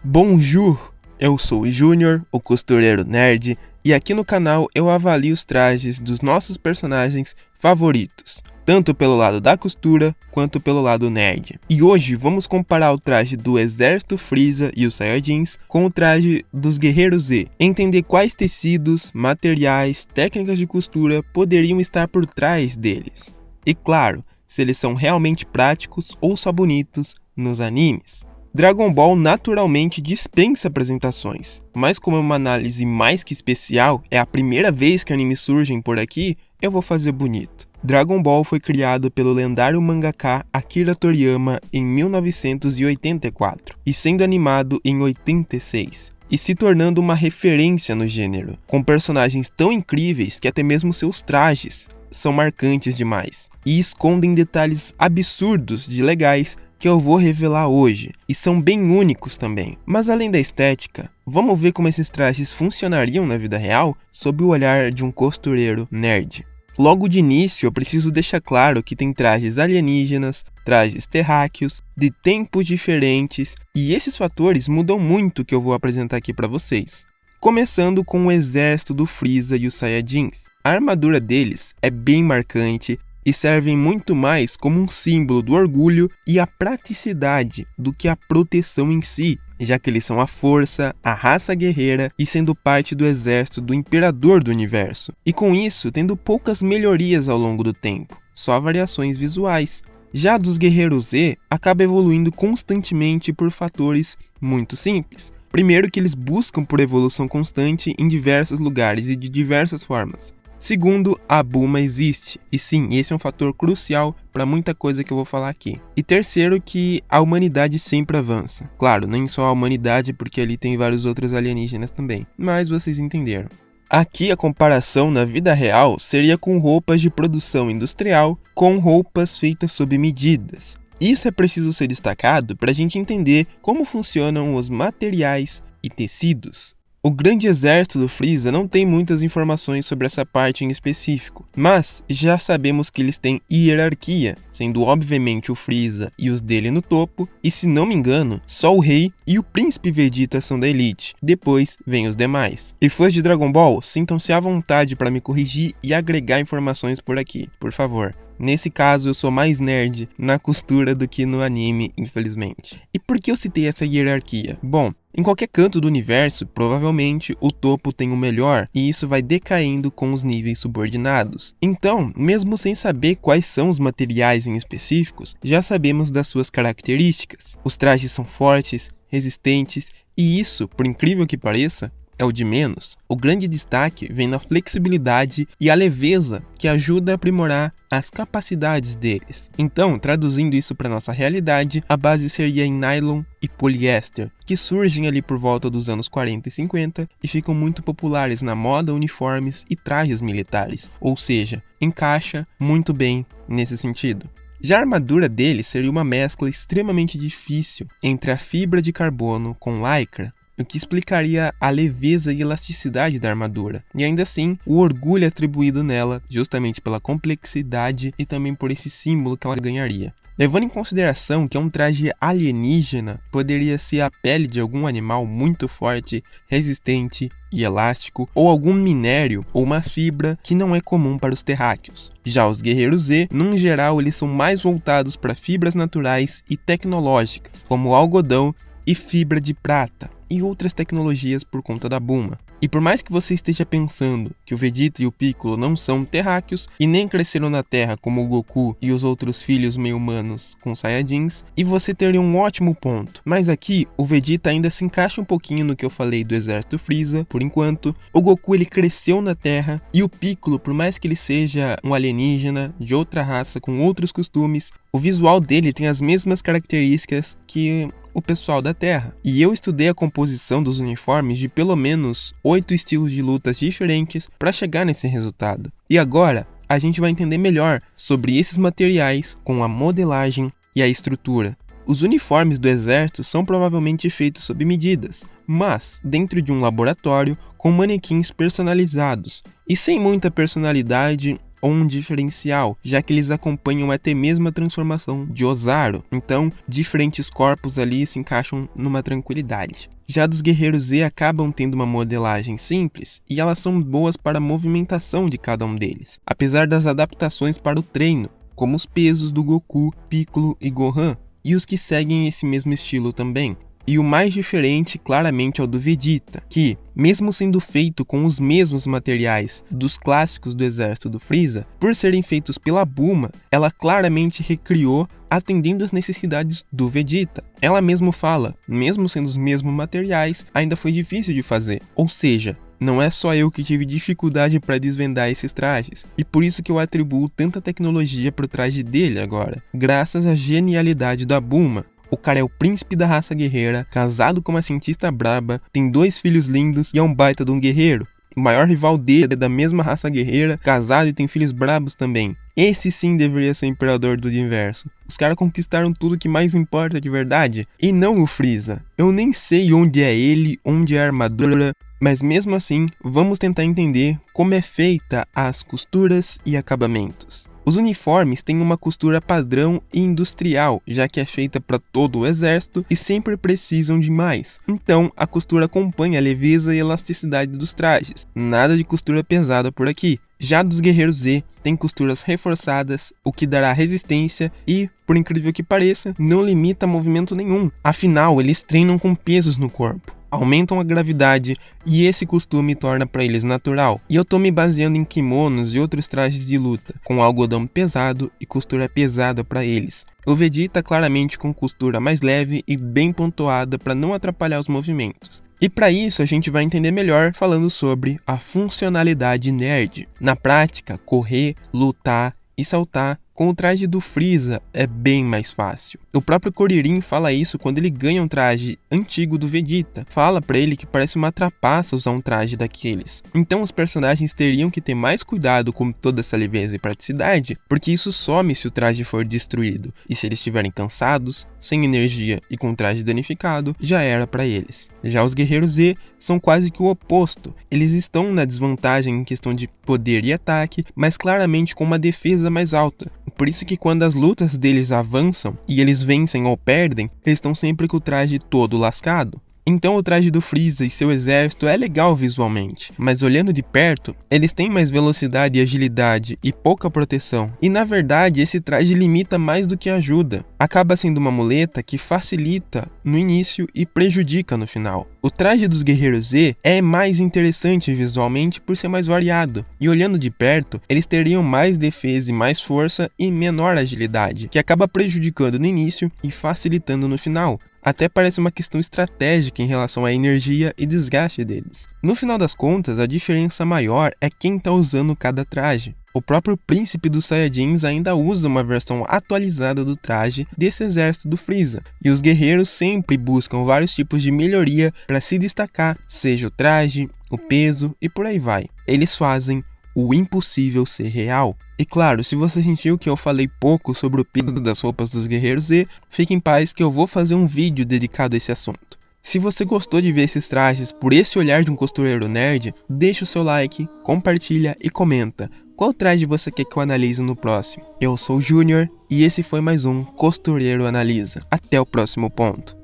Bonjour! Eu sou o Júnior, o costureiro nerd, e aqui no canal eu avalio os trajes dos nossos personagens favoritos, tanto pelo lado da costura quanto pelo lado nerd. E hoje vamos comparar o traje do Exército Frieza e os Saiyajins com o traje dos Guerreiros Z, entender quais tecidos, materiais, técnicas de costura poderiam estar por trás deles. E claro, se eles são realmente práticos ou só bonitos nos animes. Dragon Ball naturalmente dispensa apresentações, mas como é uma análise mais que especial, é a primeira vez que animes surgem por aqui, eu vou fazer bonito. Dragon Ball foi criado pelo lendário mangaka Akira Toriyama em 1984 e sendo animado em 86. E se tornando uma referência no gênero, com personagens tão incríveis que até mesmo seus trajes são marcantes demais e escondem detalhes absurdos de legais que eu vou revelar hoje, e são bem únicos também. Mas além da estética, vamos ver como esses trajes funcionariam na vida real sob o olhar de um costureiro nerd. Logo de início, eu preciso deixar claro que tem trajes alienígenas, trajes terráqueos, de tempos diferentes, e esses fatores mudam muito o que eu vou apresentar aqui para vocês. Começando com o exército do Frieza e os Saiyajins. A armadura deles é bem marcante e servem muito mais como um símbolo do orgulho e a praticidade do que a proteção em si, já que eles são a força, a raça guerreira e sendo parte do exército do Imperador do Universo. E com isso, tendo poucas melhorias ao longo do tempo, só variações visuais. Já a dos Guerreiros Z acaba evoluindo constantemente por fatores muito simples. Primeiro que eles buscam por evolução constante em diversos lugares e de diversas formas. Segundo, a Bulma existe, e sim, esse é um fator crucial para muita coisa que eu vou falar aqui. E terceiro, que a humanidade sempre avança. Claro, nem só a humanidade, porque ali tem vários outros alienígenas também, mas vocês entenderam. Aqui a comparação na vida real seria com roupas de produção industrial com roupas feitas sob medidas. Isso é preciso ser destacado para a gente entender como funcionam os materiais e tecidos. O grande exército do Frieza não tem muitas informações sobre essa parte em específico, mas já sabemos que eles têm hierarquia, sendo obviamente o Frieza e os dele no topo, e se não me engano, só o rei e o príncipe Vegeta são da elite, depois vem os demais. E fãs de Dragon Ball, sintam-se à vontade para me corrigir e agregar informações por aqui, por favor. Nesse caso, eu sou mais nerd na costura do que no anime, infelizmente. E por que eu citei essa hierarquia? Bom, em qualquer canto do universo, provavelmente o topo tem o melhor, e isso vai decaindo com os níveis subordinados. Então, mesmo sem saber quais são os materiais em específicos, já sabemos das suas características. Os trajes são fortes, resistentes, e isso, por incrível que pareça, é o de menos. O grande destaque vem na flexibilidade e a leveza que ajuda a aprimorar as capacidades deles. Então, traduzindo isso para nossa realidade, a base seria em nylon e poliéster, que surgem ali por volta dos anos 40 e 50 e ficam muito populares na moda, uniformes e trajes militares, ou seja, encaixa muito bem nesse sentido. Já a armadura dele seria uma mescla extremamente difícil entre a fibra de carbono com lycra, o que explicaria a leveza e elasticidade da armadura, e ainda assim, o orgulho atribuído nela, justamente pela complexidade e também por esse símbolo que ela ganharia. Levando em consideração que é um traje alienígena, poderia ser a pele de algum animal muito forte, resistente e elástico, ou algum minério ou uma fibra que não é comum para os terráqueos. Já os Guerreiros Z, num geral, eles são mais voltados para fibras naturais e tecnológicas, como algodão e fibra de prata, e outras tecnologias por conta da Bulma. E por mais que você esteja pensando que o Vegeta e o Piccolo não são terráqueos e nem cresceram na Terra como o Goku e os outros filhos meio humanos com Saiyajins, e você teria um ótimo ponto. Mas aqui, o Vegeta ainda se encaixa um pouquinho no que eu falei do Exército Frieza, por enquanto. O Goku ele cresceu na Terra, e o Piccolo, por mais que ele seja um alienígena de outra raça com outros costumes, o visual dele tem as mesmas características que o pessoal da Terra. E eu estudei a composição dos uniformes de pelo menos 8 estilos de lutas diferentes para chegar nesse resultado. E agora, a gente vai entender melhor sobre esses materiais com a modelagem e a estrutura. Os uniformes do exército são provavelmente feitos sob medidas, mas dentro de um laboratório com manequins personalizados e sem muita personalidade ou um diferencial, já que eles acompanham até mesmo a transformação de Ozaru, então diferentes corpos ali se encaixam numa tranquilidade. Já dos guerreiros Z acabam tendo uma modelagem simples e elas são boas para a movimentação de cada um deles, apesar das adaptações para o treino, como os pesos do Goku, Piccolo e Gohan, e os que seguem esse mesmo estilo também. E o mais diferente claramente é o do Vegeta, que, mesmo sendo feito com os mesmos materiais dos clássicos do exército do Freeza, por serem feitos pela Bulma, ela claramente recriou atendendo às necessidades do Vegeta. Ela mesma fala, mesmo sendo os mesmos materiais, ainda foi difícil de fazer. Ou seja, não é só eu que tive dificuldade para desvendar esses trajes, e por isso que eu atribuo tanta tecnologia pro traje dele agora, graças à genialidade da Bulma. O cara é o príncipe da raça guerreira, casado com uma cientista braba, tem 2 filhos lindos e é um baita de um guerreiro. O maior rival dele é da mesma raça guerreira, casado e tem filhos brabos também. Esse sim deveria ser o imperador do universo. Os caras conquistaram tudo que mais importa de verdade, e não o Freeza. Eu nem sei onde é ele, onde é a armadura, mas mesmo assim, vamos tentar entender como é feita as costuras e acabamentos. Os uniformes têm uma costura padrão e industrial, já que é feita para todo o exército e sempre precisam de mais. Então, a costura acompanha a leveza e elasticidade dos trajes. Nada de costura pesada por aqui. Já dos guerreiros Z, tem costuras reforçadas, o que dará resistência e, por incrível que pareça, não limita movimento nenhum. Afinal, eles treinam com pesos no corpo, aumentam a gravidade e esse costume torna para eles natural. E eu tô me baseando em kimonos e outros trajes de luta, com algodão pesado e costura pesada para eles. O Vegeta claramente com costura mais leve e bem pontuada para não atrapalhar os movimentos. E para isso a gente vai entender melhor falando sobre a funcionalidade nerd. Na prática, correr, lutar e saltar com o traje do Freeza é bem mais fácil. O próprio Kuririn fala isso quando ele ganha um traje antigo do Vegeta. Fala pra ele que parece uma trapaça usar um traje daqueles. Então os personagens teriam que ter mais cuidado com toda essa leveza e praticidade, porque isso some se o traje for destruído. E se eles estiverem cansados, sem energia e com o traje danificado, já era pra eles. Já os Guerreiros Z são quase que o oposto. Eles estão na desvantagem em questão de poder e ataque, mas claramente com uma defesa mais alta. Por isso que quando as lutas deles avançam e eles vencem ou perdem, eles estão sempre com o traje todo lascado. Então o traje do Freeza e seu exército é legal visualmente, mas olhando de perto, eles têm mais velocidade e agilidade e pouca proteção. E na verdade esse traje limita mais do que ajuda. Acaba sendo uma muleta que facilita no início e prejudica no final. O traje dos Guerreiros Z é mais interessante visualmente por ser mais variado, e olhando de perto, eles teriam mais defesa e mais força e menor agilidade, que acaba prejudicando no início e facilitando no final. Até parece uma questão estratégica em relação à energia e desgaste deles. No final das contas, a diferença maior é quem está usando cada traje. O próprio príncipe dos Saiyajins ainda usa uma versão atualizada do traje desse exército do Freeza, e os guerreiros sempre buscam vários tipos de melhoria para se destacar, seja o traje, o peso e por aí vai. Eles fazem o impossível ser real. E claro, se você sentiu que eu falei pouco sobre o peso das roupas dos Guerreiros Z, fique em paz que eu vou fazer um vídeo dedicado a esse assunto. Se você gostou de ver esses trajes por esse olhar de um costureiro nerd, deixa o seu like, compartilha e comenta. Qual traje você quer que eu analise no próximo? Eu sou o Júnior e esse foi mais um Costureiro Analisa. Até o próximo ponto.